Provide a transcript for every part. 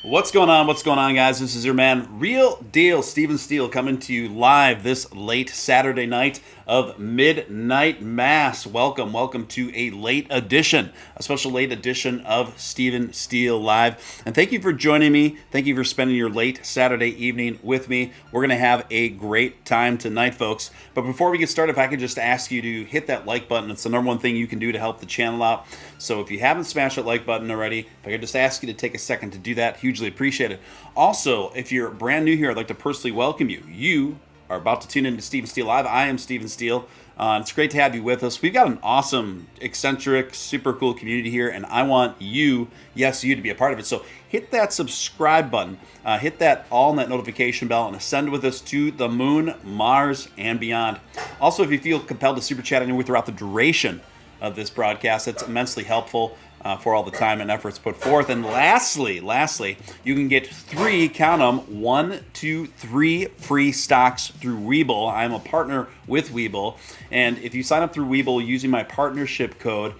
What's going on? What's going on, guys? This is your man, Real Deal Steele, coming to you live this late Saturday night of Midnight Mass. Welcome to a special late edition of Steele Live. And thank you for joining me. Thank you for spending your late Saturday evening with me. We're going to have a great time tonight, folks. But before we get started, if I could just ask you to hit that like button. It's the number one thing you can do to help the channel out. So if you haven't smashed that like button already, if I could just ask you to take a second to do that, hugely appreciate it. Also, if you're brand new here, I'd like to personally welcome you. You are about to tune into Steele Live. I am Steele. It's great to have you with us. We've got an awesome, eccentric, super cool community here, and I want you, yes, you, to be a part of it. So hit that subscribe button, hit that notification bell, and ascend with us to the moon, Mars, and beyond. Also, if you feel compelled to super chat anywhere throughout the duration of this broadcast, that's immensely helpful for all the time and efforts put forth. And lastly, you can get 3 free stocks through WEBULL. I'm a partner with WEBULL, and if you sign up through WEBULL using my partnership code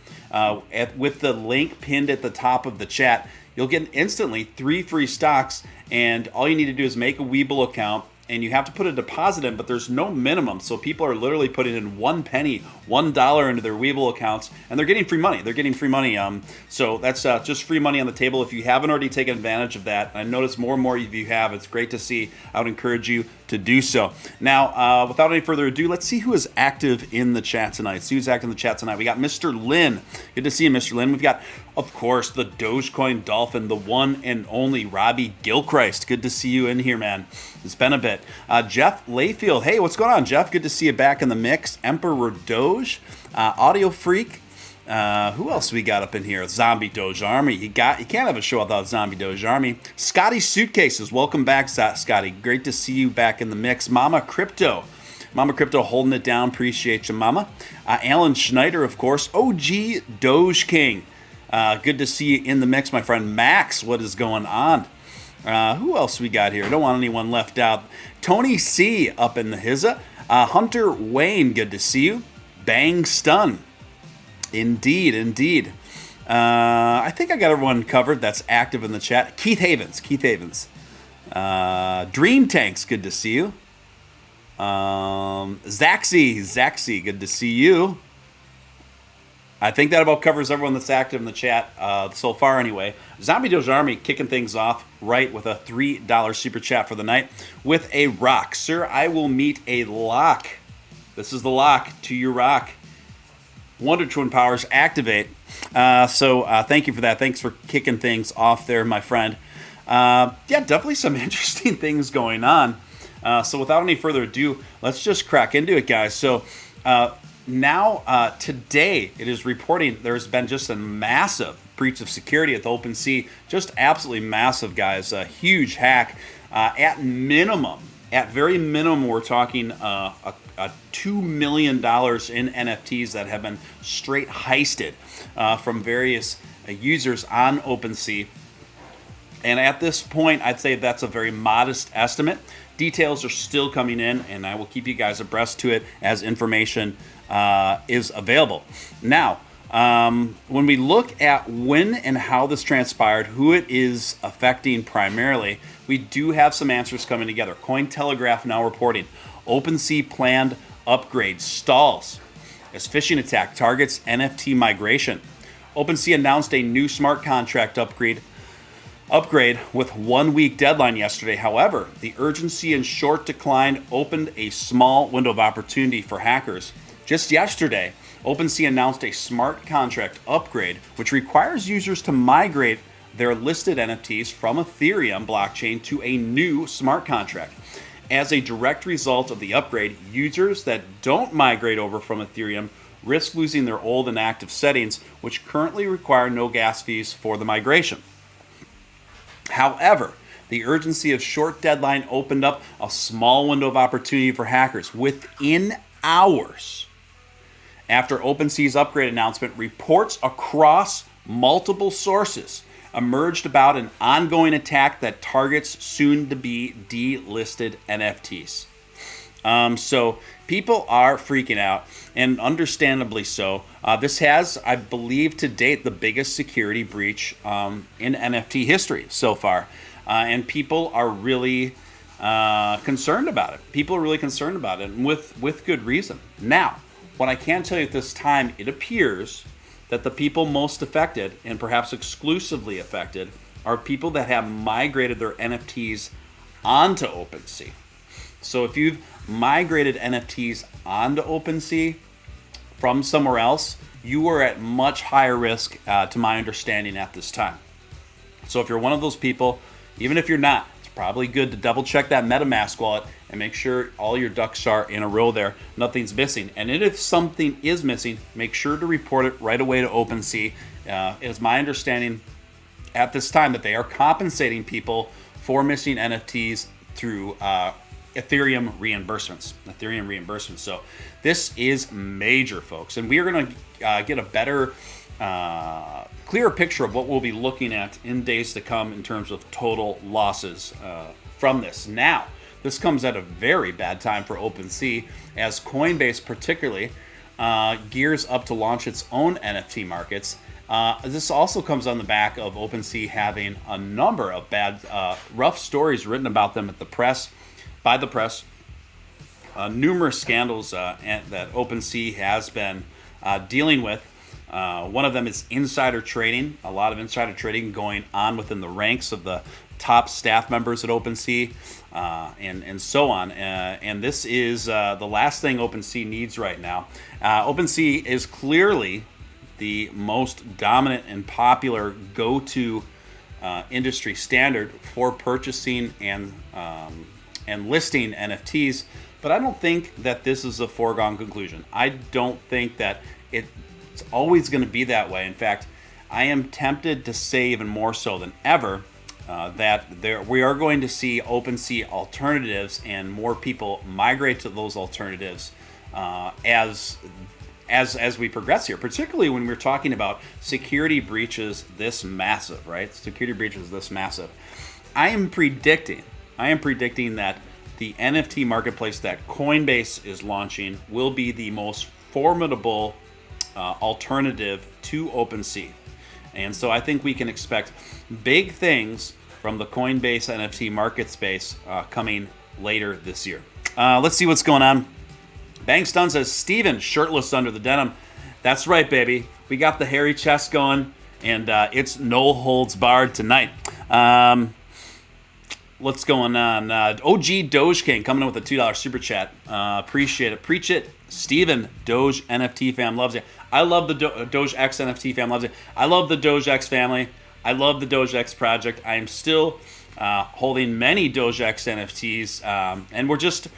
with the link pinned at the top of the chat, you'll get instantly 3 free stocks. And all you need to do is make a WEBULL account, and you have to put a deposit in, but there's no minimum. So people are literally putting in $1 into their WEBULL accounts, and they're getting free money. So that's just free money on the table. If you haven't already taken advantage of that, and I notice more and more of you have, it's great to see. I would encourage you to do so. Now, without any further ado, let's see who is active in the chat tonight. We got Mr. Lynn. Good to see you, Mr. Lynn. We've got, of course, the Dogecoin Dolphin, the one and only Robbie Gilchrist. Good to see you in here, man. It's been a bit. Jeff Layfield. Hey, what's going on, Jeff? Good to see you back in the mix. Emperor Doge. Audio Freak. Who else we got up in here? Zombie Doge Army. You can't have a show without Zombie Doge Army. Scotty Suitcases. Welcome back, Scotty. Great to see you back in the mix. Mama Crypto holding it down. Appreciate you, Mama. Alan Schneider, of course. OG Doge King. Good to see you in the mix, my friend. Max, what is going on? Who else we got here? I don't want anyone left out. Tony C up in the hizza. Hunter Wayne, good to see you. Bang Stun. Indeed. I think I got everyone covered that's active in the chat. Keith Havens. Dream Tanks, good to see you. Zaxy, good to see you. I think that about covers everyone that's active in the chat so far anyway. Zombie Doge Army kicking things off right with a $3 super chat for the night with a rock. Sir, I will meet a lock. This is the lock to your rock. Wonder Twin Powers activate. So thank you for that. Thanks for kicking things off there, my friend. Definitely some interesting things going on. So without any further ado, let's just crack into it, guys. So now today it is reporting there's been just a massive breach of security at the Opensea. Just absolutely massive, guys. A huge hack. At very minimum, we're talking $2 million in NFTs that have been straight heisted from various users on Opensea. And at this point, I'd say that's a very modest estimate. Details are still coming in, and I will keep you guys abreast to it as information is available. Now, when we look at when and how this transpired, who it is affecting primarily, we do have some answers coming together. Cointelegraph now reporting Opensea planned upgrade stalls as phishing attack targets NFT migration. Opensea announced a new smart contract upgrade with 1 week deadline yesterday. However, the urgency and short decline opened a small window of opportunity for hackers. Just yesterday, Opensea announced a smart contract upgrade, which requires users to migrate their listed NFTs from Ethereum blockchain to a new smart contract. As a direct result of the upgrade, users that don't migrate over from Ethereum risk losing their old and active settings, which currently require no gas fees for the migration. However, the urgency of short deadline opened up a small window of opportunity for hackers. Within hours after Opensea's upgrade announcement, reports across multiple sources emerged about an ongoing attack that targets soon-to-be delisted NFTs. So people are freaking out, and understandably so. This has, I believe, to date, the biggest security breach in NFT history so far. and people are really concerned about it. People are really concerned about it, and with good reason. Now, what I can tell you at this time, it appears that the people most affected, and perhaps exclusively affected, are people that have migrated their NFTs onto Opensea. So if you've migrated NFTs onto Opensea from somewhere else, you are at much higher risk, to my understanding, at this time. So if you're one of those people, even if you're not, it's probably good to double check that MetaMask wallet and make sure all your ducks are in a row there, nothing's missing. And if something is missing, make sure to report it right away to Opensea. It is my understanding at this time that they are compensating people for missing NFTs through Ethereum reimbursements. So this is major, folks, and we are going to get a better, clearer picture of what we'll be looking at in days to come in terms of total losses from this. Now, this comes at a very bad time for Opensea, as Coinbase particularly gears up to launch its own NFT markets. This also comes on the back of Opensea having a number of bad, rough stories written about them by the press. Numerous scandals that Opensea has been dealing with. One of them is insider trading. A lot of insider trading going on within the ranks of the top staff members at Opensea, and so on. And this is the last thing Opensea needs right now. Opensea is clearly the most dominant and popular go-to industry standard for purchasing and listing NFTs, but I don't think that this is a foregone conclusion. I don't think that it's always going to be that way. In fact, I am tempted to say even more so than ever that we are going to see Opensea alternatives and more people migrate to those alternatives as we progress here, particularly when we're talking about security breaches this massive, right? Security breaches this massive. I am predicting that the NFT marketplace that Coinbase is launching will be the most formidable alternative to Opensea. And so I think we can expect big things from the Coinbase NFT market space coming later this year. Let's see what's going on. Bang Stun says, Steven, shirtless under the denim. That's right, baby. We got the hairy chest going, and it's no holds barred tonight. What's going on? OG Doge King coming in with a $2 super chat. Appreciate it. Preach it. Steven, Doge NFT fam loves you. I love the Doge X NFT fam loves you. I love the Doge X family. I love the Doge X project. I am still holding many Doge X NFTs, and we're just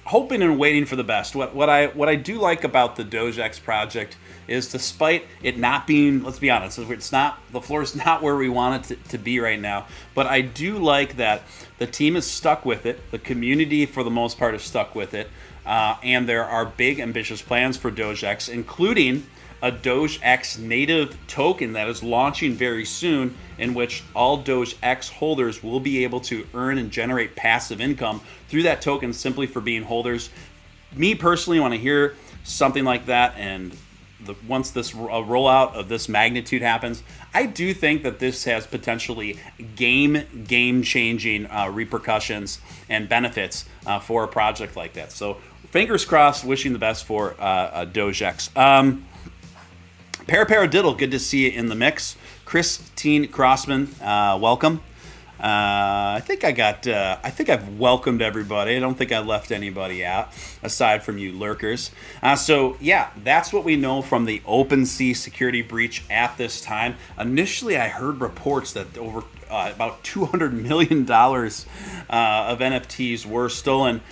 hoping and waiting for the best. What I do like about the Doge X project is, despite it not being, let's be honest, the floor is not where we want it to be right now, but I do like that the team is stuck with it. The community, for the most part, is stuck with it, and there are big, ambitious plans for Doge X, including a Doge X native token that is launching very soon, in which all Doge X holders will be able to earn and generate passive income through that token simply for being holders. Me personally, when I hear something like that, and once this rollout of this magnitude happens, I do think that this has potentially game-changing repercussions and benefits for a project like that. So fingers crossed, wishing the best for Doge X. Paradiddle, good to see you in the mix. Christine Crossman, welcome. I think I've welcomed everybody. I don't think I left anybody out aside from you lurkers. So yeah, that's what we know from the Opensea security breach at this time. Initially, I heard reports that over about $200 million of NFTs were stolen.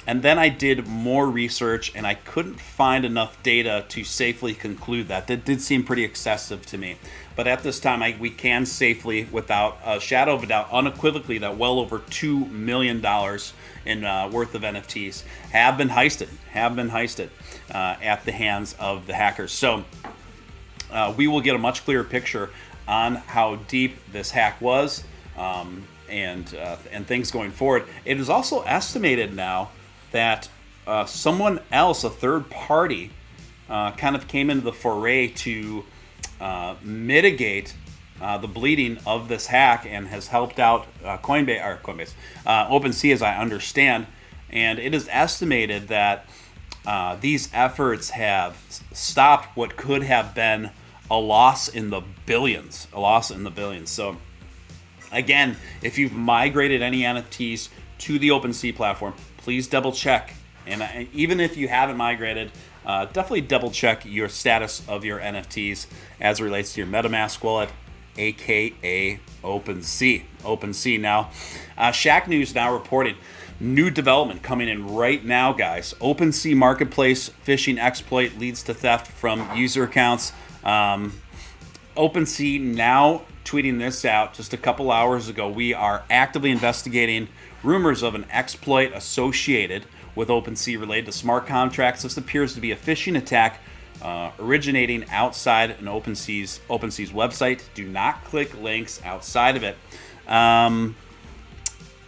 And then I did more research, and I couldn't find enough data to safely conclude that. That did seem pretty excessive to me. But at this time, we can safely, without a shadow of a doubt, unequivocally, that well over $2 million in worth of NFTs have been heisted at the hands of the hackers. So we will get a much clearer picture on how deep this hack was, and things going forward. It is also estimated now that someone else, a third party, kind of came into the foray to mitigate the bleeding of this hack and has helped out Coinbase, OpenSea, as I understand. And it is estimated that these efforts have stopped what could have been a loss in the billions. So again, if you've migrated any NFTs to the OpenSea platform, please double check. And even if you haven't migrated, definitely double check your status of your NFTs as it relates to your MetaMask wallet, aka OpenSea. Now, Shack News now reporting new development coming in right now, guys. OpenSea Marketplace phishing exploit leads to theft from user accounts. OpenSea now tweeting this out just a couple hours ago. We are actively investigating rumors of an exploit associated with OpenSea related to smart contracts. This appears to be a phishing attack originating outside an OpenSea's website. Do not click links outside of it.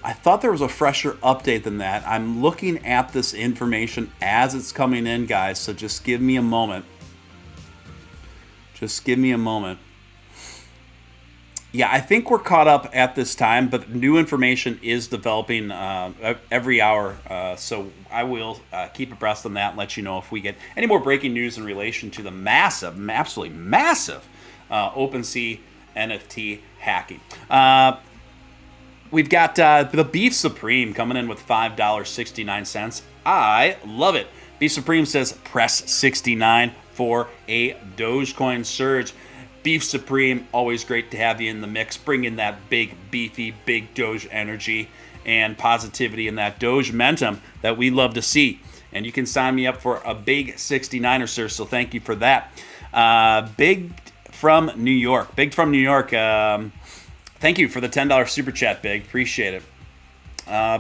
I thought there was a fresher update than that. I'm looking at this information as it's coming in, guys, so just give me a moment. Yeah, I think we're caught up at this time, but new information is developing every hour, so I will keep abreast on that and let you know if we get any more breaking news in relation to the absolutely massive OpenSea NFT hacking. We've got the Beef Supreme coming in with $5.69. I love it. Beef Supreme says press 69 for a Dogecoin surge. Beef Supreme, always great to have you in the mix. Bring in that big, beefy, big Doge energy and positivity and that Doge momentum that we love to see. And you can sign me up for a big 69er, sir, so thank you for that. Big from New York. Thank you for the $10 super chat, Big. Appreciate it.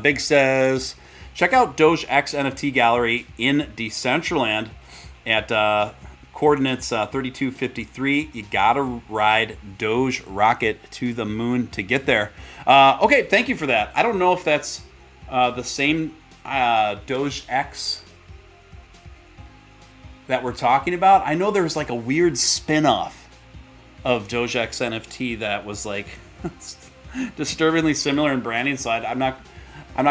Big says, check out Doge X NFT gallery in Decentraland at coordinates 3253. You gotta ride Doge rocket to the moon to get there. Okay, thank you for that. I don't know if that's the same Doge X that we're talking about. I know there was like a weird spin-off of Doge X NFT that was like disturbingly similar in branding, so I'm not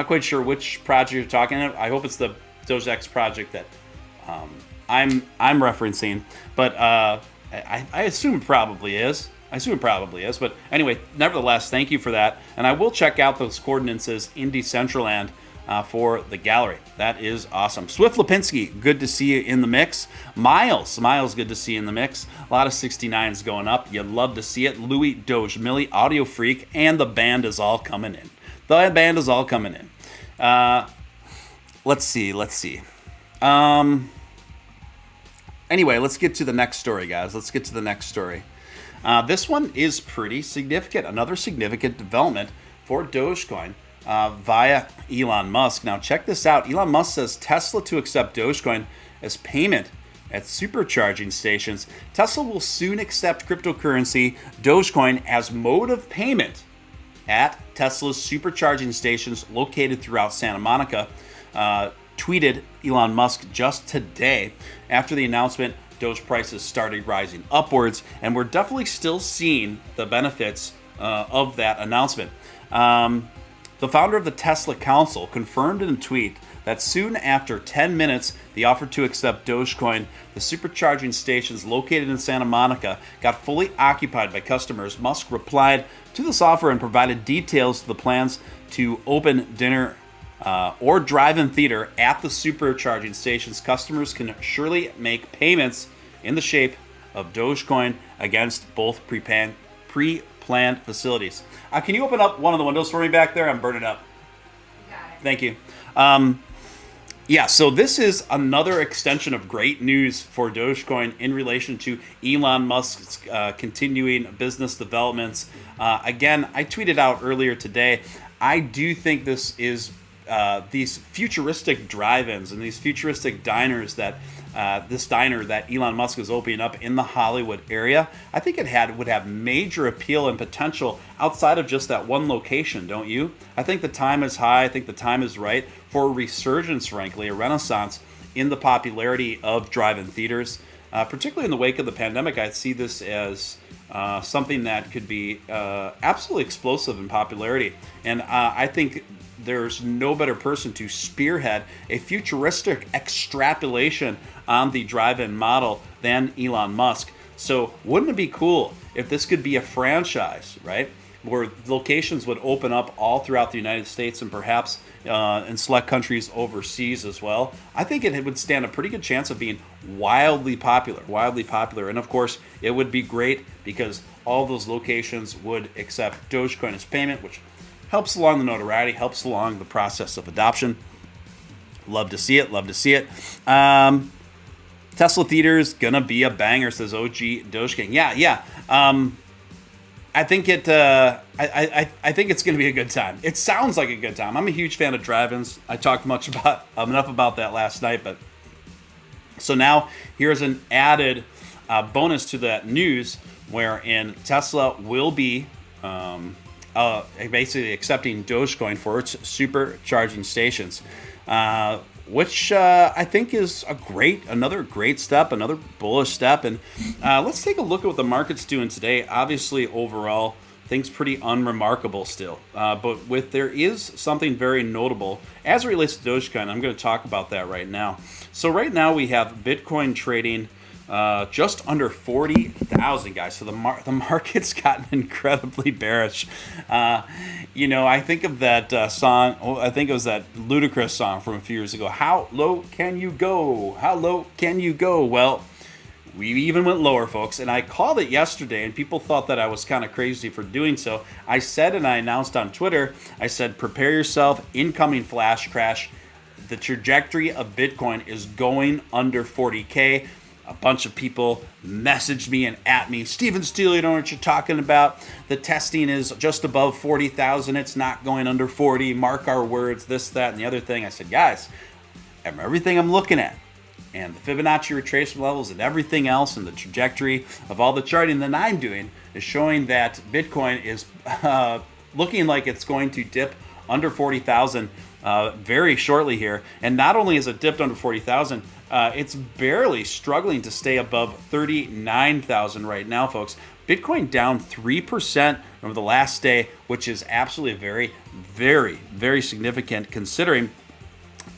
quite sure which project you're talking about. I hope it's the Doge X project that I'm referencing, but I assume it probably is. But anyway, nevertheless, thank you for that, and I will check out those coordinates in Decentraland for the gallery. That is awesome. Swift Lipinski, good to see you in the mix. Miles, good to see you in the mix. A lot of 69s going up. You love to see it. Louis, Doge, Millie, Audio Freak, and the band is all coming in. Let's see. Anyway, let's get to the next story, guys. This one is pretty significant. Another significant development for Dogecoin via Elon Musk. Now, check this out. Elon Musk says Tesla to accept Dogecoin as payment at supercharging stations. Tesla will soon accept cryptocurrency Dogecoin as mode of payment at Tesla's supercharging stations located throughout Santa Monica. Tweeted Elon Musk just today after the announcement. Doge prices started rising upwards, and we're definitely still seeing the benefits of that announcement. The founder of the Tesla Council confirmed in a tweet that soon after 10 minutes, the offer to accept Dogecoin, the supercharging stations located in Santa Monica, got fully occupied by customers. Musk replied to this offer and provided details to the plans to open dinner or drive-in theater at the supercharging stations. Customers can surely make payments in the shape of Dogecoin against both pre-planned facilities. Can you open up one of the windows for me back there? I'm burning up. Got it. Thank you. So this is another extension of great news for Dogecoin in relation to Elon Musk's continuing business developments. Again, I tweeted out earlier today, I do think this is these futuristic drive-ins and these futuristic diners that this diner that Elon Musk is opening up in the Hollywood area, I think it would have major appeal and potential outside of just that one location, don't you? I think the time is high. I think the time is right for a resurgence, frankly, a renaissance in the popularity of drive-in theaters, particularly in the wake of the pandemic. I see this as something that could be absolutely explosive in popularity. And I think there's no better person to spearhead a futuristic extrapolation on the drive-in model than Elon Musk. So wouldn't it be cool if this could be a franchise, right? Where locations would open up all throughout the United States and perhaps in select countries overseas as well. I think it would stand a pretty good chance of being wildly popular. And of course, it would be great because all those locations would accept Dogecoin as payment, which helps along the notoriety, helps along the process of adoption. Love to see it. Tesla Theater's gonna be a banger, says OG Doge King. Yeah. I think I think it's going to be a good time. It sounds like a good time. I'm a huge fan of drive-ins. I talked enough about that last night, but so now here's an added bonus to that news, wherein Tesla will be basically accepting Dogecoin for its supercharging stations, which I think is another great step, another bullish step. And let's take a look at what the market's doing today. Obviously, overall, things pretty unremarkable still. But there is something very notable as it relates to Dogecoin. I'm going to talk about that right now. So right now we have Bitcoin trading just under 40,000, guys. So the market's gotten incredibly bearish. I think of that song. I think it was that Ludacris song from a few years ago. How low can you go? How low can you go? Well, we even went lower, folks. And I called it yesterday, and people thought that I was kind of crazy for doing so. I said, and I announced on Twitter, I said, prepare yourself, incoming flash crash. The trajectory of Bitcoin is going under 40K. A bunch of people messaged me and at me, Steven Steele, you know what you're talking about. The testing is just above 40,000. It's not going under 40. Mark our words, this, that, and the other thing. I said, guys, everything I'm looking at and the Fibonacci retracement levels and everything else and the trajectory of all the charting that I'm doing is showing that Bitcoin is looking like it's going to dip under 40,000 very shortly here. And not only is it dipped under 40,000, it's barely struggling to stay above 39,000 right now, folks. Bitcoin down 3% over the last day, which is absolutely very, very, very significant considering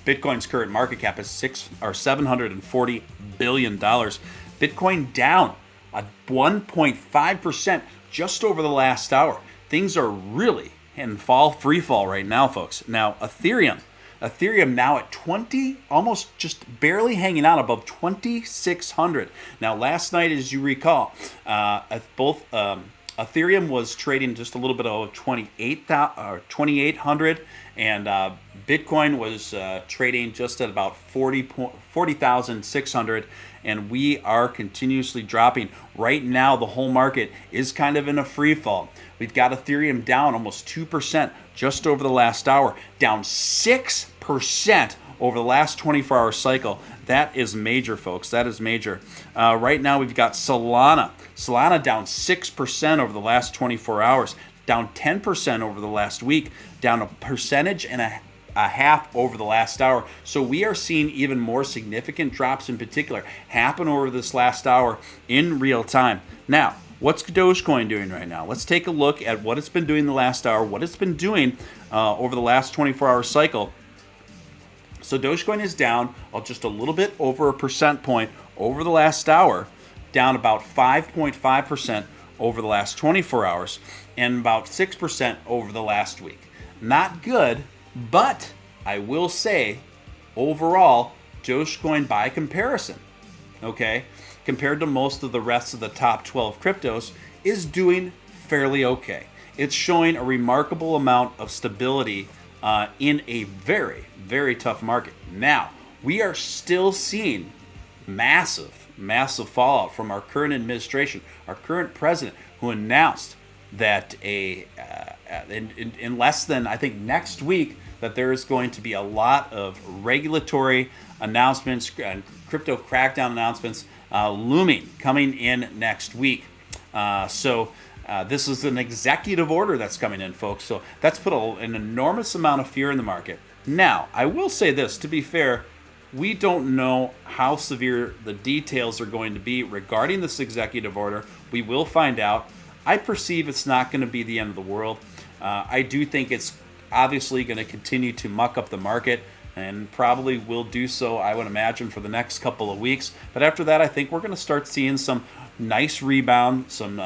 Bitcoin's current market cap is $740 billion. Bitcoin down 1.5% just over the last hour. Things are really in free fall right now, folks. Now, Ethereum now at 20, almost just barely hanging out above 2,600. Now, last night, as you recall, both Ethereum was trading just a little bit over 2,800, and Bitcoin was trading just at about 40,600, and we are continuously dropping. Right now, the whole market is kind of in a free fall. We've got Ethereum down almost 2% just over the last hour, down 6% over the last 24-hour cycle. That is major, folks. That is major. Right now, we've got Solana. Solana down 6% over the last 24 hours, down 10% over the last week, down 1.5% over the last hour. So we are seeing even more significant drops in particular happen over this last hour in real time. Now, what's Dogecoin doing right now? Let's take a look at what it's been doing the last hour, what it's been doing over the last 24-hour cycle. So Dogecoin is down just a little bit over a percent point over the last hour, down about 5.5% over the last 24 hours, and about 6% over the last week. Not good, but I will say, overall, Dogecoin by comparison, okay, compared to most of the rest of the top 12 cryptos, is doing fairly okay. It's showing a remarkable amount of stability in a very, very tough market. Now, we are still seeing massive fallout from our current administration, our current president, who announced that in less than, I think, next week, that there is going to be a lot of regulatory announcements and crypto crackdown announcements looming coming in next week. So this is an executive order that's coming in, folks. So that's put an enormous amount of fear in the market. Now, I will say this, to be fair, We don't know how severe the details are going to be regarding this executive order. We will find out. I perceive it's not going to be the end of the world. I do think it's obviously going to continue to muck up the market, and probably will do so, I would imagine, for the next couple of weeks. But after that, I think we're going to start seeing some nice rebound, some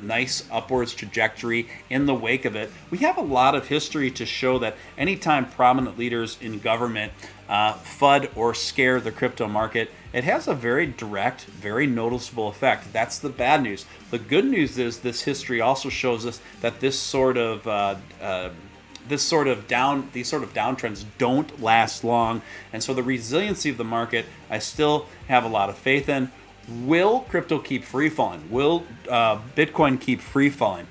nice upwards trajectory in the wake of it. We have a lot of history to show that anytime prominent leaders in government FUD or scare the crypto market, it has a very direct, very noticeable effect. That's the bad news. The good news is this history also shows us that these sort of downtrends don't last long, and so the resiliency of the market, I still have a lot of faith in. Will crypto keep free falling? Will Bitcoin keep free falling?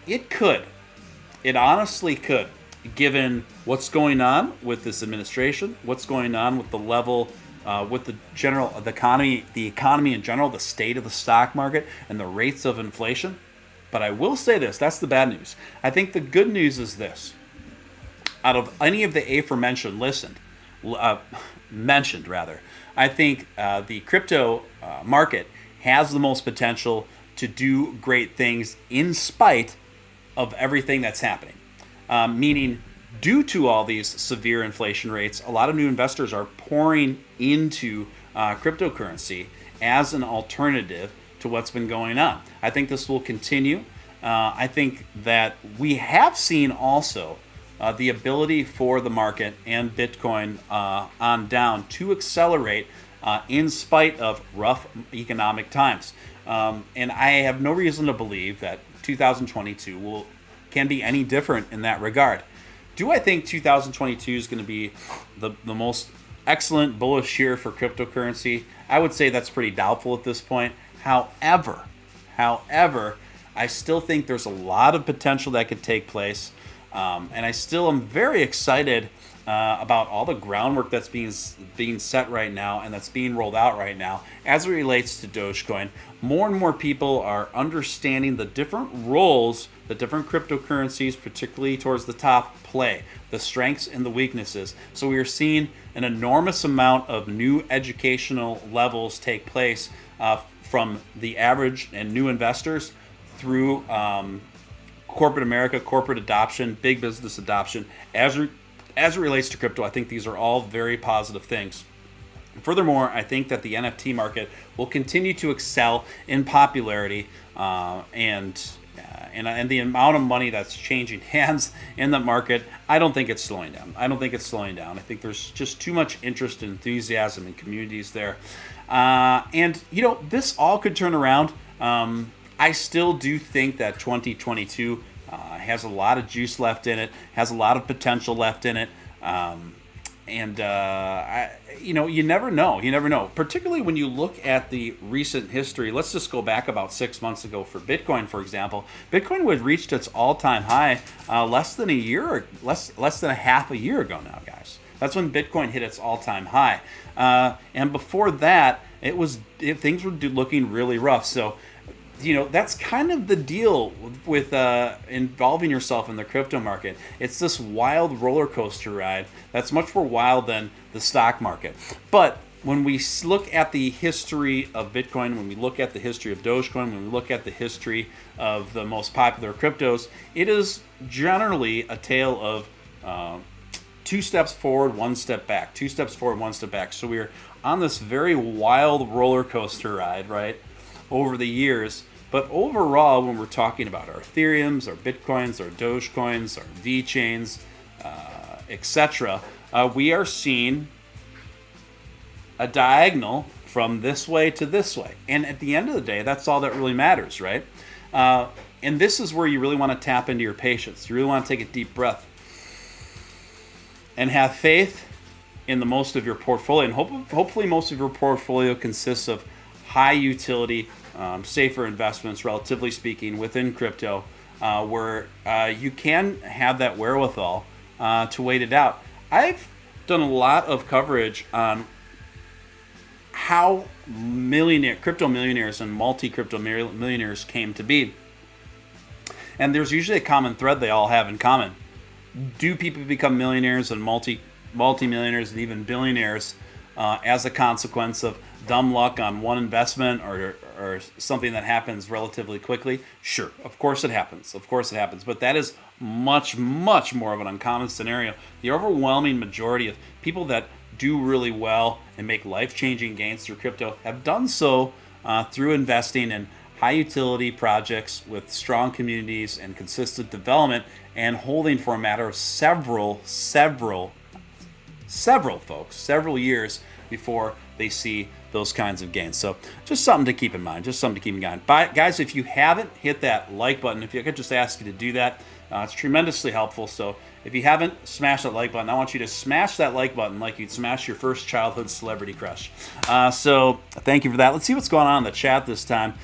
It could. It honestly could, given what's going on with this administration, what's going on with the level, with the economy in general, the state of the stock market, and the rates of inflation. But I will say this, that's the bad news. I think the good news is this. Out of any of the aforementioned mentioned, I think the crypto market has the most potential to do great things in spite of everything that's happening. Meaning, due to all these severe inflation rates, a lot of new investors are pouring into cryptocurrency as an alternative to what's been going on. I think this will continue. I think that we have seen also the ability for the market and Bitcoin on down to accelerate in spite of rough economic times. And I have no reason to believe that 2022 can be any different in that regard. Do I think 2022 is going to be the most excellent bullish year for cryptocurrency? I would say that's pretty doubtful at this point. However, I still think there's a lot of potential that could take place. And I still am very excited about all the groundwork that's being set right now and that's being rolled out right now as it relates to Dogecoin. More and more people are understanding the different roles that different cryptocurrencies, particularly towards the top, play, the strengths and the weaknesses. So we are seeing an enormous amount of new educational levels take place from the average and new investors through corporate America, corporate adoption, big business adoption. As it relates to crypto, I think these are all very positive things. Furthermore, I think that the NFT market will continue to excel in popularity, and the amount of money that's changing hands in the market, I don't think it's slowing down. I think there's just too much interest and enthusiasm in communities there. And this all could turn around. I still do think that 2022 has a lot of juice left in it, has a lot of potential left in it. You never know. Particularly when you look at the recent history. Let's just go back about 6 months ago for Bitcoin, for example. Bitcoin had reached its all-time high less than a half a year ago now, guys. That's when Bitcoin hit its all-time high. And before that, things were looking really rough. So, that's kind of the deal with involving yourself in the crypto market. It's this wild roller coaster ride that's much more wild than the stock market. But when we look at the history of Bitcoin, when we look at the history of Dogecoin, when we look at the history of the most popular cryptos, it is generally a tale of 2 steps forward, 1 step back, 2 steps forward, 1 step back. So we're on this very wild roller coaster ride, right, over the years. But overall, when we're talking about our Ethereums, our Bitcoins, our Dogecoins, our VeChains, etc., we are seeing a diagonal from this way to this way. And at the end of the day, that's all that really matters, right? And this is where you really want to tap into your patience. You really want to take a deep breath and have faith in the most of your portfolio. And hopefully most of your portfolio consists of high utility, safer investments, relatively speaking, within crypto, where you can have that wherewithal to wait it out. I've done a lot of coverage on how crypto millionaires and multi-crypto millionaires came to be. And there's usually a common thread they all have in common. Do people become millionaires and multimillionaires and even billionaires as a consequence of dumb luck on one investment or something that happens relatively quickly? Sure, of course it happens. Of course it happens. But that is much, much more of an uncommon scenario. The overwhelming majority of people that do really well and make life-changing gains through crypto have done so through investing in high utility projects with strong communities and consistent development, and holding for a matter of several years before they see those kinds of gains. So just something to keep in mind. But guys, if you haven't hit that like button, if I could just ask you to do that, it's tremendously helpful. So if you haven't smashed that like button, I want you to smash that like button like you'd smash your first childhood celebrity crush. So thank you for that. Let's see what's going on in the chat this time.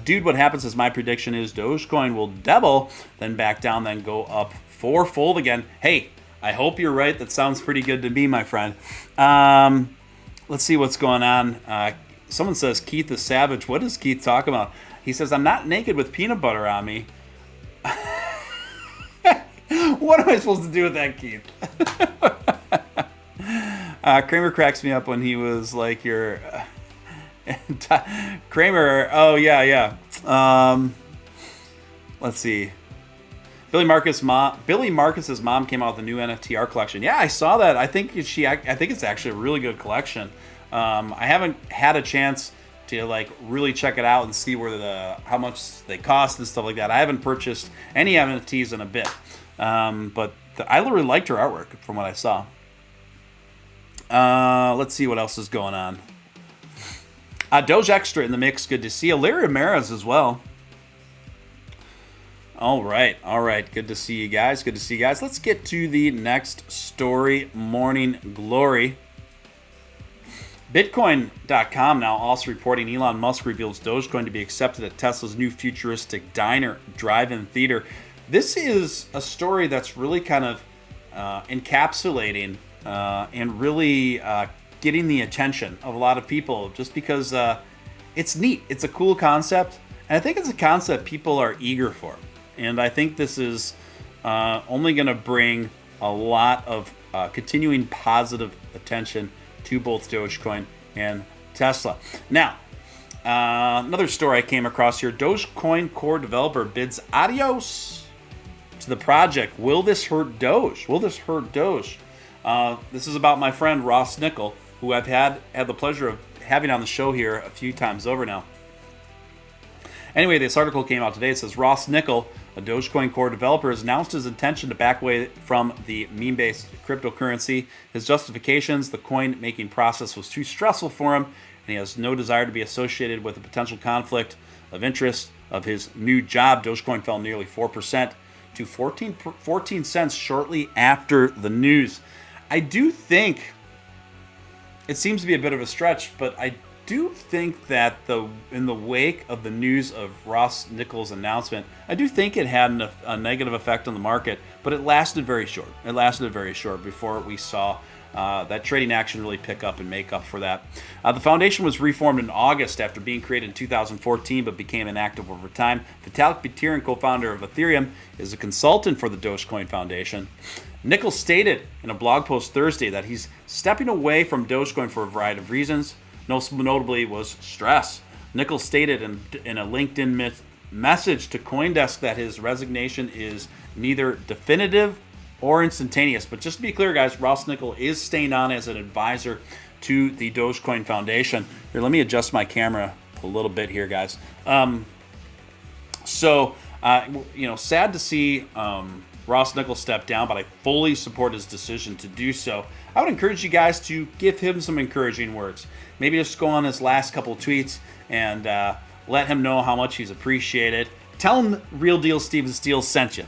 Dude, what happens is my prediction is Dogecoin will double, then back down, then go up fourfold again. Hey, I hope you're right. That sounds pretty good to me, my friend. Let's see what's going on. Someone says Keith is savage. What does Keith talk about? He says, I'm not naked with peanut butter on me. What am I supposed to do with that, Keith? Kramer cracks me up when he was like your... Kramer, oh, yeah. Let's see. Billy Marcus's mom came out with a new NFT art collection. Yeah, I saw that. I think it's actually a really good collection. I haven't had a chance to like really check it out and see where how much they cost and stuff like that. I haven't purchased any NFTs in a bit, but I really liked her artwork from what I saw. Let's see what else is going on. Doge Extra in the mix. Good to see you. Larry Ramirez as well. All right. Good to see you guys. Let's get to the next story. Morning Glory. Bitcoin.com now also reporting Elon Musk reveals Dogecoin to be accepted at Tesla's new futuristic diner drive-in theater. This is a story that's really kind of encapsulating and really getting the attention of a lot of people just because it's neat. It's a cool concept, and I think it's a concept people are eager for. And I think this is only going to bring a lot of continuing positive attention to both Dogecoin and Tesla. Now, another story I came across here. Dogecoin core developer bids adios to the project. Will this hurt Doge? This is about my friend Ross Nickel, who I've had the pleasure of having on the show here a few times over now. Anyway, this article came out today. It says Ross Nickel, a Dogecoin core developer, has announced his intention to back away from the meme-based cryptocurrency. His justifications: the coin-making process was too stressful for him, and he has no desire to be associated with the potential conflict of interest of his new job. Dogecoin fell nearly 4% to 14 cents shortly after the news. I do think it seems to be a bit of a stretch, but I do think that in the wake of the news of Ross Nickel's announcement, I do think it had a negative effect on the market, but it lasted very short. Before we saw that trading action really pick up and make up for that. The foundation was reformed in August after being created in 2014, but became inactive over time. Vitalik Buterin, co-founder of Ethereum, is a consultant for the Dogecoin Foundation. Nickel stated in a blog post Thursday that he's stepping away from Dogecoin for a variety of reasons. Most notably was stress. Nickel stated in a LinkedIn message to CoinDesk that his resignation is neither definitive or instantaneous. But just to be clear, guys, Ross Nickel is staying on as an advisor to the Dogecoin Foundation. Here, let me adjust my camera a little bit here, guys. Sad to see Ross Nickel step down, but I fully support his decision to do so. I would encourage you guys to give him some encouraging words. Maybe just go on his last couple tweets and let him know how much he's appreciated. Tell him Real Deal Steven Steele sent you.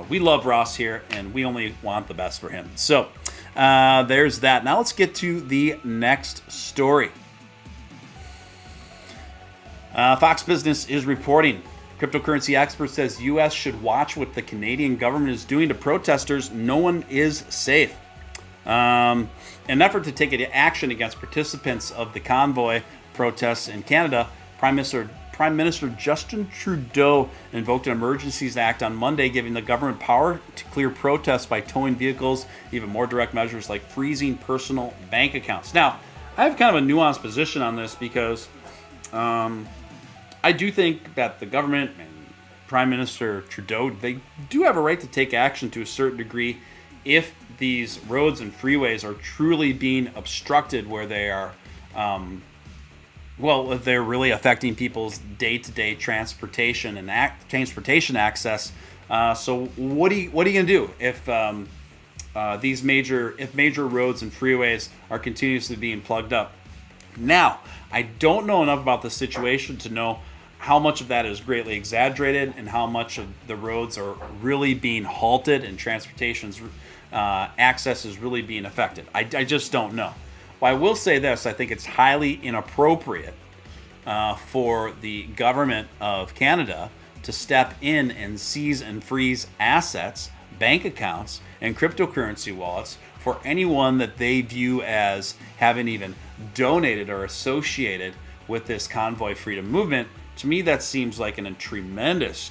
We love Ross here, and we only want the best for him. So there's that. Now let's get to the next story. Fox Business is reporting. Cryptocurrency expert says U.S. should watch what the Canadian government is doing to protesters. No one is safe. In an effort to take action against participants of the convoy protests in Canada, Prime Minister Prime Minister Justin Trudeau invoked an Emergencies Act on Monday, giving the government power to clear protests by towing vehicles, even more direct measures like freezing personal bank accounts. Now, I have kind of a nuanced position on this because I do think that the government and Prime Minister Trudeau, they do have a right to take action to a certain degree if these roads and freeways are truly being obstructed where they are, if they're really affecting people's day-to-day transportation and transportation access. So what are you going to do if major roads and freeways are continuously being plugged up? Now, I don't know enough about the situation to know how much of that is greatly exaggerated and how much of the roads are really being halted and transportation's access is really being affected. I just don't know. Well, I will say this. I think it's highly inappropriate for the government of Canada to step in and seize and freeze assets, bank accounts, and cryptocurrency wallets for anyone that they view as having even donated or associated with this convoy freedom movement. To me, that seems like a tremendous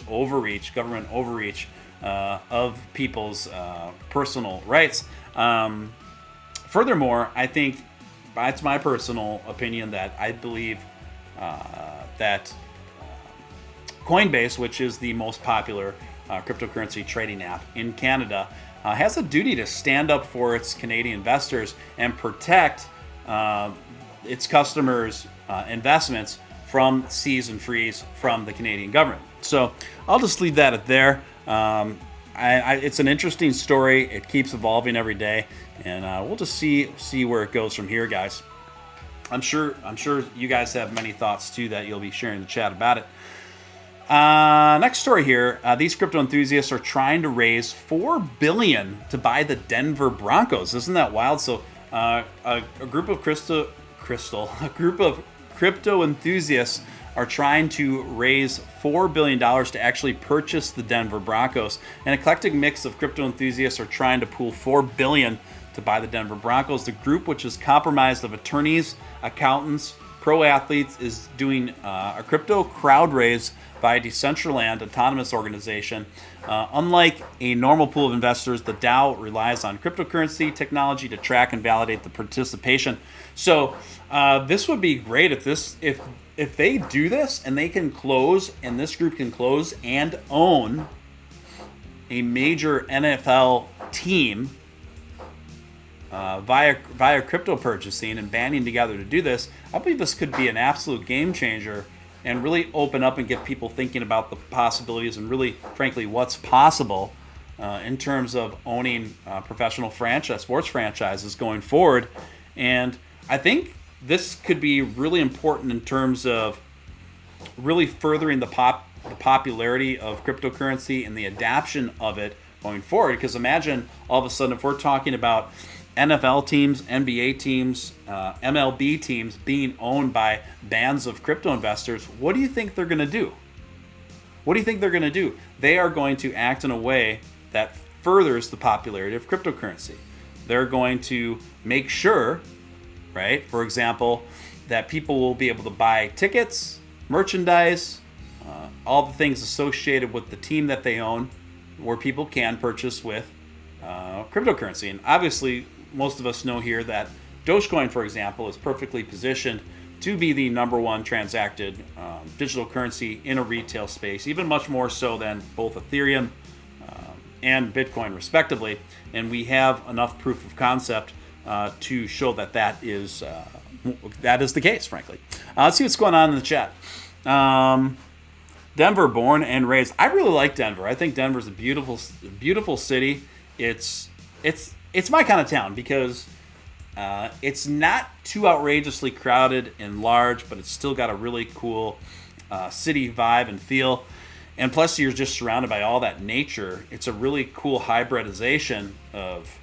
overreach, government overreach of people's personal rights. Furthermore, I think it's my personal opinion that I believe that Coinbase, which is the most popular cryptocurrency trading app in Canada, has a duty to stand up for its Canadian investors and protect its customers' investments from seize and freeze from the Canadian government. So I'll just leave that at there. It's an interesting story. It keeps evolving every day, and we'll just see where it goes from here, guys. I'm sure you guys have many thoughts too that you'll be sharing in the chat about it. Next story here. These crypto enthusiasts are trying to raise $4 billion to buy the Denver Broncos. Isn't that wild? So a group of crypto enthusiasts are trying to raise $4 billion to actually purchase the Denver Broncos. An eclectic mix of crypto enthusiasts are trying to pool $4 billion to buy the Denver Broncos. The group, which is comprised of attorneys, accountants, pro athletes, is doing a crypto crowd raise by a Decentraland autonomous organization. Unlike a normal pool of investors, the DAO relies on cryptocurrency technology to track and validate the participation. So this would be great if they do this and they can close, and this group can close and own a major NFL team via crypto purchasing and banding together to do this. I believe this could be an absolute game changer and really open up and get people thinking about the possibilities and really, frankly, what's possible in terms of owning professional sports franchises going forward. And I think this could be really important in terms of really furthering the popularity of cryptocurrency and the adoption of it going forward. Because imagine all of a sudden if we're talking about NFL teams, NBA teams, MLB teams being owned by bands of crypto investors, what do you think they're going to do? What do you think they're going to do? They are going to act in a way that furthers the popularity of cryptocurrency. They're going to make sure, right, for example, that people will be able to buy tickets, merchandise, all the things associated with the team that they own, where people can purchase with cryptocurrency. And obviously, most of us know here that Dogecoin, for example, is perfectly positioned to be the number one transacted digital currency in a retail space, even much more so than both Ethereum and Bitcoin, respectively. And we have enough proof of concept to show that is the case, frankly. Let's see what's going on in the chat. Denver, born and raised. I really like Denver. I think Denver's a beautiful city. It's my kind of town because it's not too outrageously crowded and large, but it's still got a really cool city vibe and feel. And plus, you're just surrounded by all that nature. It's a really cool hybridization of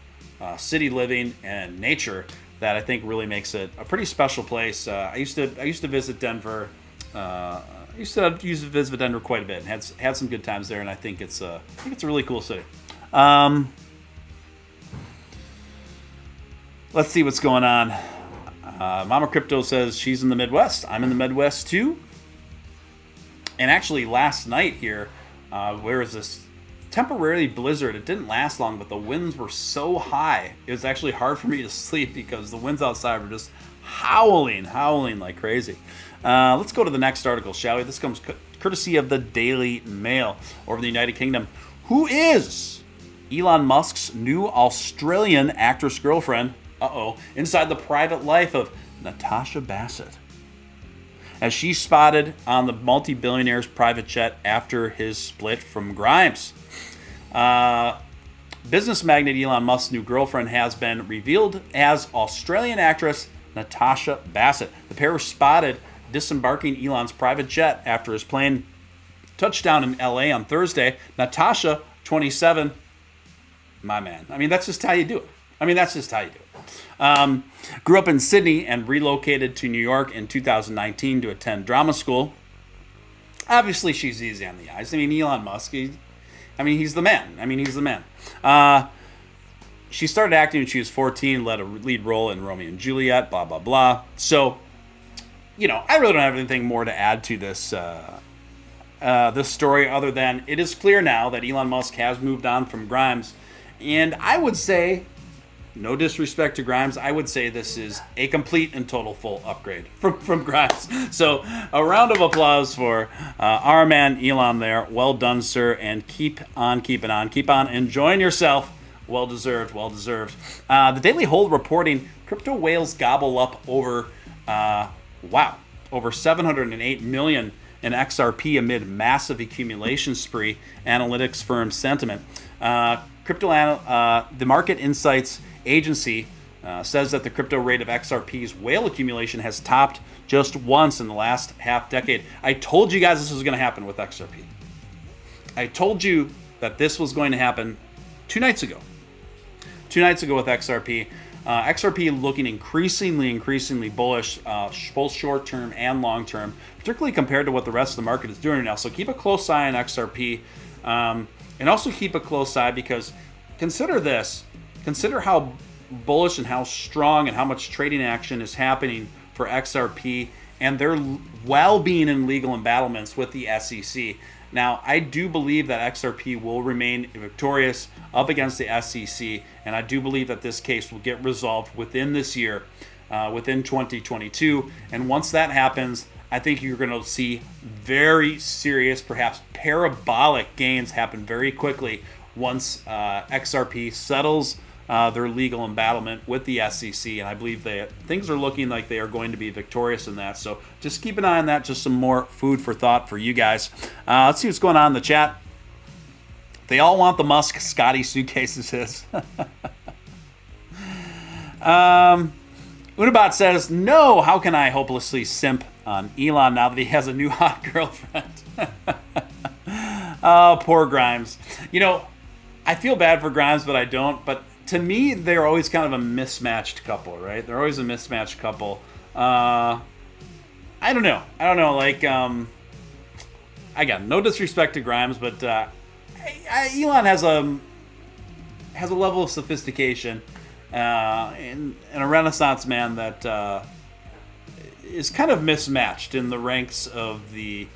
city living and nature that I think really makes it a pretty special place. I used to visit Denver. I used to visit Denver quite a bit and had some good times there. And I think it's a really cool city. Let's see what's going on. Mama Crypto says she's in the Midwest. I'm in the Midwest too. And actually, last night here, there was this temporary blizzard. It didn't last long, but the winds were so high, it was actually hard for me to sleep because the winds outside were just howling like crazy. Let's go to the next article, shall we? This comes courtesy of the Daily Mail over the United Kingdom. Who is Elon Musk's new Australian actress girlfriend? Inside the private life of Natasha Bassett, as she's spotted on the multi-billionaire's private jet after his split from Grimes. Business magnate Elon Musk's new girlfriend has been revealed as Australian actress Natasha Bassett. The pair were spotted disembarking Elon's private jet after his plane touched down in LA on Thursday. Natasha, 27, my man. I mean, that's just how you do it. Grew up in Sydney and relocated to New York in 2019 to attend drama school. Obviously, she's easy on the eyes. I mean, Elon Musk, he's the man. She started acting when she was 14, led a lead role in Romeo and Juliet, blah, blah, blah. So, I really don't have anything more to add to this this story other than it is clear now that Elon Musk has moved on from Grimes. And I would say, no disrespect to Grimes, I would say this is a complete and total full upgrade from Grimes. So a round of applause for our man Elon there. Well done, sir, and keep on keeping on. Keep on enjoying yourself. Well deserved. The Daily Hold reporting crypto whales gobble up over 708 million in XRP amid massive accumulation spree, analytics firm sentiment. The Market Insights Agency says that the crypto rate of XRP's whale accumulation has topped just once in the last half decade. I told you guys this was going to happen with XRP. I told you that this was going to happen 2 nights ago. 2 nights ago with XRP. XRP looking increasingly bullish, both short-term and long-term, particularly compared to what the rest of the market is doing right now. So keep a close eye on XRP. And also keep a close eye because consider this. Consider how bullish and how strong and how much trading action is happening for XRP and their well-being in legal embattlements with the SEC. Now, I do believe that XRP will remain victorious up against the SEC, and I do believe that this case will get resolved within this year, within 2022. And once that happens, I think you're going to see very serious, perhaps parabolic gains happen very quickly once XRP settles their legal embattlement with the SEC, and I believe things are looking like they are going to be victorious in that. So just keep an eye on that. Just some more food for thought for you guys. Let's see what's going on in the chat. They all want the Musk Scotty suitcases. Unabot says, no, how can I hopelessly simp on Elon now that he has a new hot girlfriend? Oh, poor Grimes. I feel bad for Grimes, but I don't. But to me, they're always kind of a mismatched couple, right? They're always a mismatched couple. I don't know. Again, no disrespect to Grimes, but Elon has a level of sophistication and a Renaissance man that is kind of mismatched in the ranks of the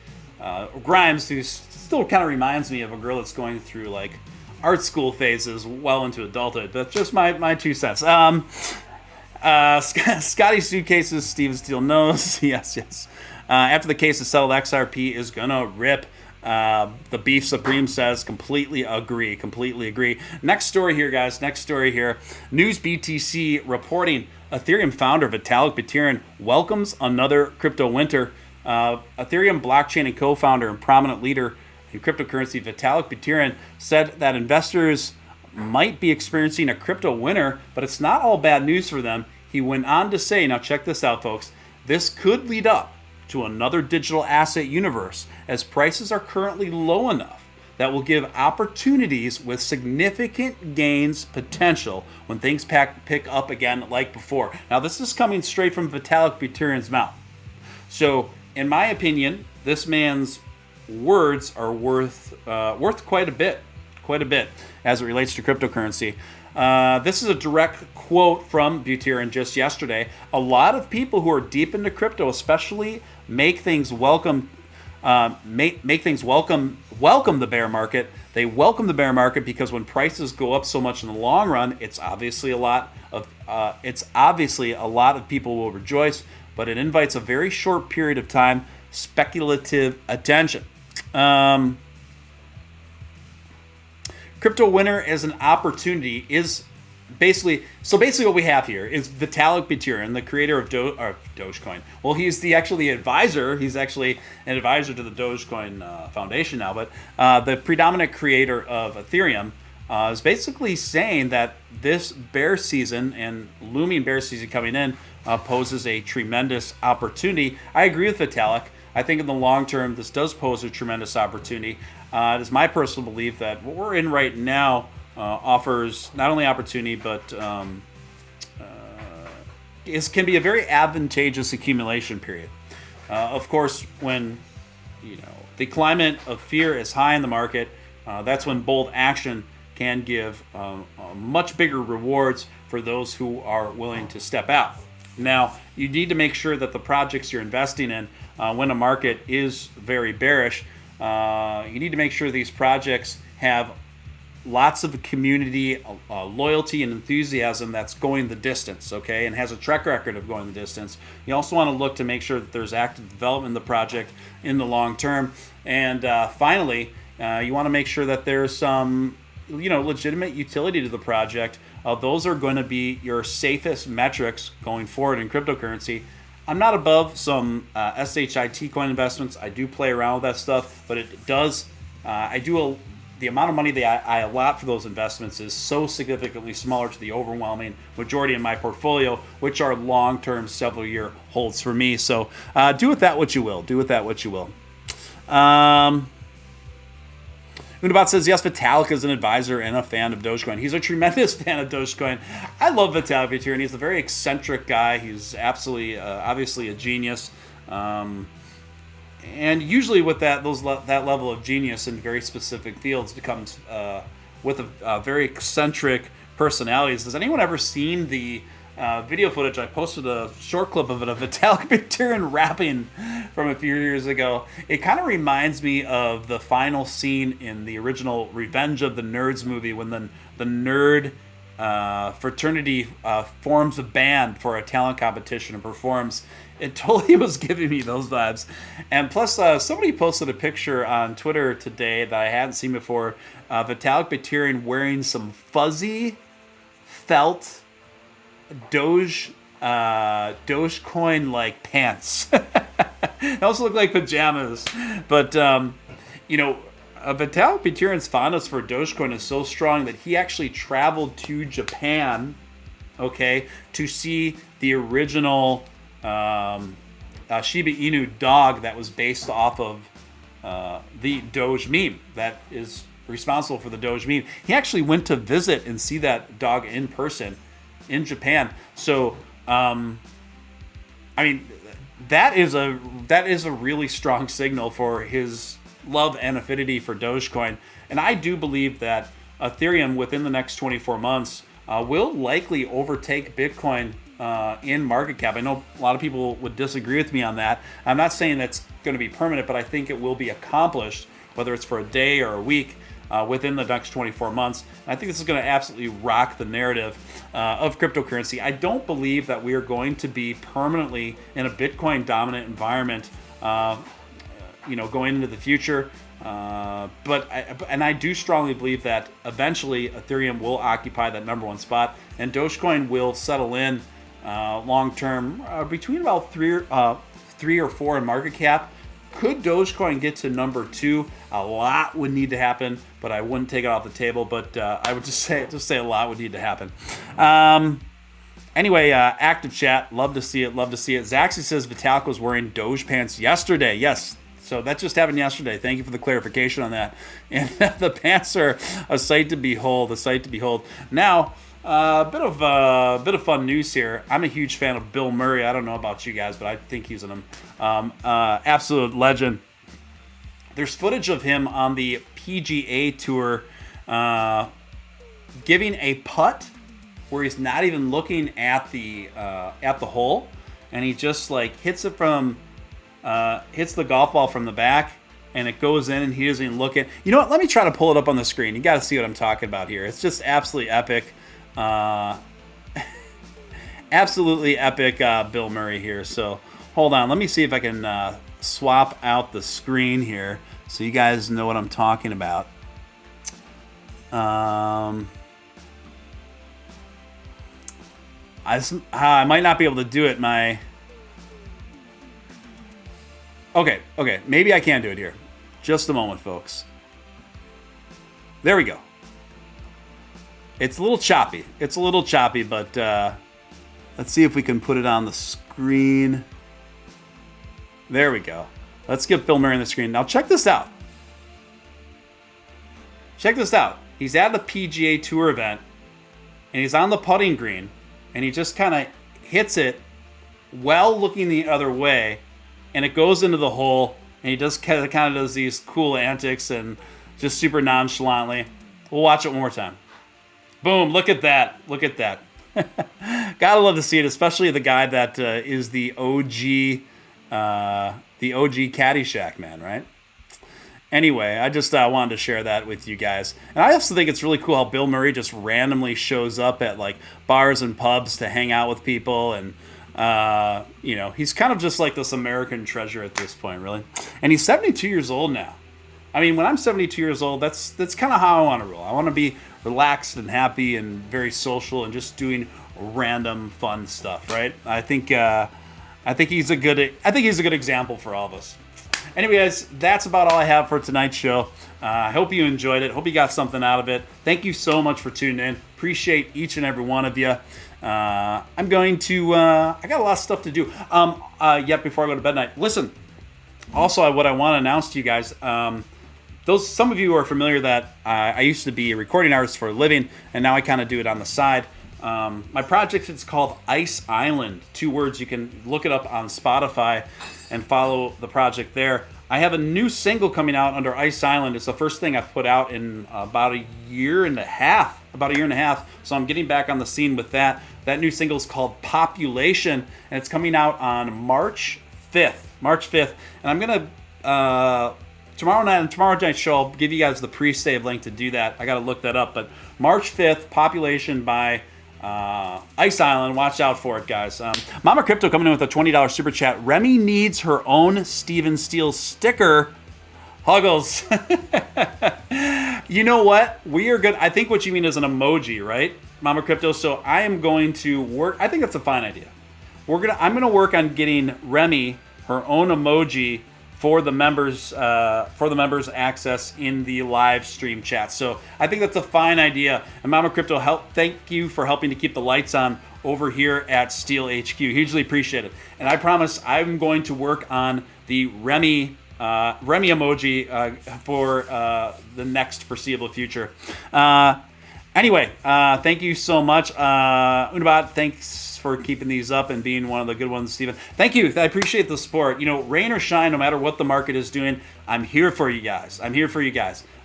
Grimes, who still kind of reminds me of a girl that's going through like art school phases well into adulthood. That's just my 2 cents. Scotty suitcases, Steven Steele knows. yes. After the case is settled, XRP is gonna rip. The Beef Supreme says, completely agree. Next story here, guys. News BTC reporting Ethereum founder Vitalik Buterin welcomes another crypto winter. Ethereum blockchain and co-founder and prominent leader in cryptocurrency Vitalik Buterin said that investors might be experiencing a crypto winter, but it's not all bad news for them. He went on to say, now check this out, folks, this could lead up to another digital asset universe as prices are currently low enough that will give opportunities with significant gains potential when things pick up again like before. Now, this is coming straight from Vitalik Buterin's mouth. So, in my opinion, this man's words are worth quite a bit as it relates to cryptocurrency. This is a direct quote from Buterin just yesterday. A lot of people who are deep into crypto especially make things welcome make things welcome the bear market. They welcome the bear market because when prices go up so much in the long run, it's obviously a lot of people will rejoice, but it invites a very short period of time speculative attention. Crypto winter as an opportunity is basically what we have here is Vitalik Buterin, the creator of Dogecoin. Well, he's actually the advisor. He's actually an advisor to the Dogecoin Foundation now, but the predominant creator of Ethereum is basically saying that this bear season and looming bear season coming in poses a tremendous opportunity. I agree with Vitalik. I think in the long term, this does pose a tremendous opportunity. It is my personal belief that what we're in right now offers not only opportunity, but can be a very advantageous accumulation period. Of course, when the climate of fear is high in the market, that's when bold action can give much bigger rewards for those who are willing to step out. Now, you need to make sure that the projects you're investing in, when a market is very bearish, you need to make sure these projects have lots of community loyalty and enthusiasm that's going the distance, okay, and has a track record of going the distance. You also want to look to make sure that there's active development in the project in the long term. And finally, you want to make sure that there's some legitimate utility to the project. Those are going to be your safest metrics going forward in cryptocurrency. I'm not above some SHIT coin investments. I do play around with that stuff, but it does. The amount of money that I allot for those investments is so significantly smaller to the overwhelming majority in my portfolio, which are long-term, several-year holds for me. So do with that what you will. Unabot says, yes, Vitalik is an advisor and a fan of Dogecoin. He's a tremendous fan of Dogecoin. I love Vitalik Buterin. He's a very eccentric guy. He's absolutely, obviously a genius. And usually with that level of genius in very specific fields becomes with a very eccentric personalities. Has anyone ever seen the video footage? I posted a short clip of it of Vitalik Buterin rapping from a few years ago. It kind of reminds me of the final scene in the original Revenge of the Nerds movie when the nerd fraternity forms a band for a talent competition and performs. It totally was giving me those vibes. And plus, somebody posted a picture on Twitter today that I hadn't seen before. Vitalik Buterin wearing some fuzzy felt Dogecoin like pants. They also look like pajamas. But Vitalik Buterin's fondness for Dogecoin is so strong that he actually traveled to Japan, okay, to see the original Shiba Inu dog that was based off of the Doge meme that is responsible for the Doge meme. He actually went to visit and see that dog in person in Japan. So, that is a really strong signal for his love and affinity for Dogecoin. And I do believe that Ethereum within the next 24 months will likely overtake Bitcoin in market cap. I know a lot of people would disagree with me on that. I'm not saying that's going to be permanent, but I think it will be accomplished, whether it's for a day or a week, within the next 24 months. And I think this is going to absolutely rock the narrative of cryptocurrency. I don't believe that we are going to be permanently in a Bitcoin dominant environment, going into the future. But I do strongly believe that eventually Ethereum will occupy that number one spot, and Dogecoin will settle in long term between about three or four in market cap. Could Dogecoin get to number 2? A lot would need to happen, but I wouldn't take it off the table. But I would just say a lot would need to happen. Anyway, active chat, love to see it. Zaxi says Vitalik was wearing Doge pants yesterday. Yes. So that just happened yesterday. Thank you for the clarification on that. And the pants are a sight to behold. Now, a bit of fun news here. I'm a huge fan of Bill Murray. I don't know about you guys, but I think he's an absolute legend. There's footage of him on the PGA Tour giving a putt where he's not even looking at the hole, and he just hits it from hits the golf ball from the back, and it goes in, and he doesn't even look at. You know what? Let me try to pull it up on the screen. You got to see what I'm talking about here. It's just absolutely epic. Absolutely epic Bill Murray here. So hold on. Let me see if I can swap out the screen here so you guys know what I'm talking about. I might not be able to do it. Okay. Maybe I can do it here. Just a moment, folks. There we go. It's a little choppy. But let's see if we can put it on the screen. There we go. Let's get Bill Murray on the screen. Now check this out. He's at the PGA Tour event, and he's on the putting green, and he just kind of hits it while looking the other way, and it goes into the hole, and he just kind of does these cool antics and just super nonchalantly. We'll watch it one more time. Boom, look at that. Gotta love to see it, especially the guy that is the OG Caddyshack man, right? Anyway, I just wanted to share that with you guys. And I also think it's really cool how Bill Murray just randomly shows up at like bars and pubs to hang out with people. And, he's kind of just like this American treasure at this point, really. And he's 72 years old now. I mean, when I'm 72 years old, that's kind of how I want to roll. I want to be relaxed and happy and very social and just doing random fun stuff, right? I think he's a good example for all of us. Anyway, guys, that's about all I have for tonight's show. I hope you enjoyed it. Hope you got something out of it. Thank you so much for tuning in. Appreciate each and every one of you. I got a lot of stuff to do. Before I go to bed tonight. Listen, also what I want to announce to you guys, some of you are familiar that I used to be a recording artist for a living, and now I kind of do it on the side. My project is called Ice Island. 2 words. You can look it up on Spotify and follow the project there. I have a new single coming out under Ice Island. It's the first thing I've put out in about a year and a half. So I'm getting back on the scene with that. That new single is called Population, and it's coming out on March 5th. And I'm going to... Tomorrow night's show, I'll give you guys the pre-save link to do that. I got to look that up. But March 5th, Population by Ice Island. Watch out for it, guys. Mama Crypto coming in with a $20 super chat. Remy needs her own Steven Steele sticker. Huggles. You know what? We are good. I think what you mean is an emoji, right, Mama Crypto? So I am going to work. I think that's a fine idea. I'm going to work on getting Remy her own emoji for the members access in the live stream chat. So I think that's a fine idea. And Mama Crypto, thank you for helping to keep the lights on over here at Steele HQ. Hugely appreciate it. And I promise I'm going to work on the Remy emoji for the next foreseeable future. Anyway, thank you so much. Unabot, thanks for keeping these up and being one of the good ones, Steven. Thank you. I appreciate the support. Rain or shine, no matter what the market is doing, I'm here for you guys.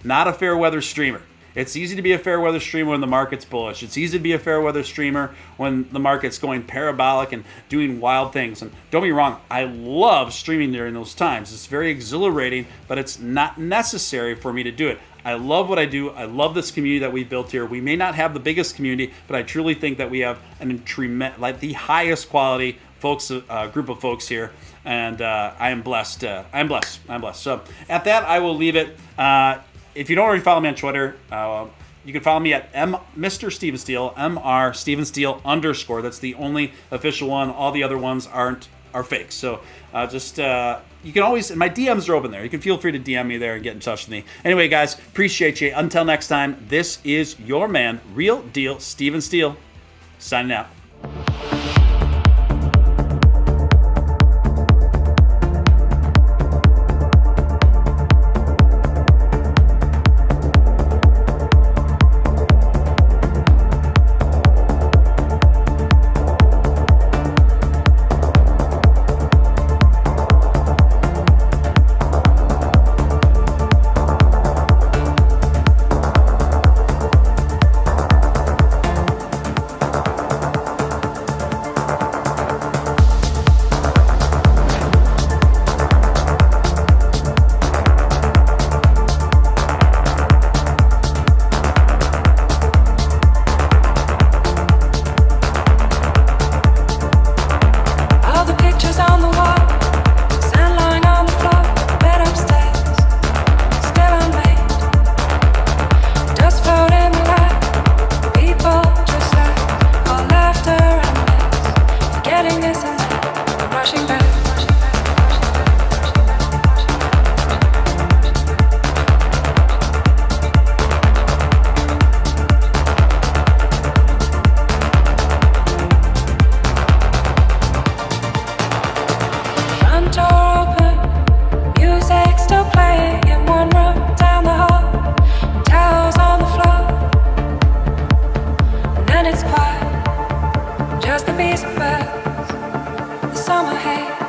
Not a fair weather streamer. It's easy to be a fair weather streamer when the market's bullish. It's easy to be a fair weather streamer when the market's going parabolic and doing wild things. And don't be wrong, I love streaming during those times. It's very exhilarating, but it's not necessary for me to do it. I love what I do. I love this community that we built here. We may not have the biggest community, but I truly think that we have the highest quality group of folks here, and I am blessed. I'm blessed. So at that, I will leave it. If you don't already follow me on Twitter, you can follow me at Mr. Steven Steele, Mr. Steven Steele _. That's the only official one. All the other ones are fake. So you can always, my DMs are open there. You can feel free to DM me there and get in touch with me. Anyway, guys, appreciate you. Until next time, this is your man, Real Deal Steven Steele, signing out. just the bees and birds, the summer haze.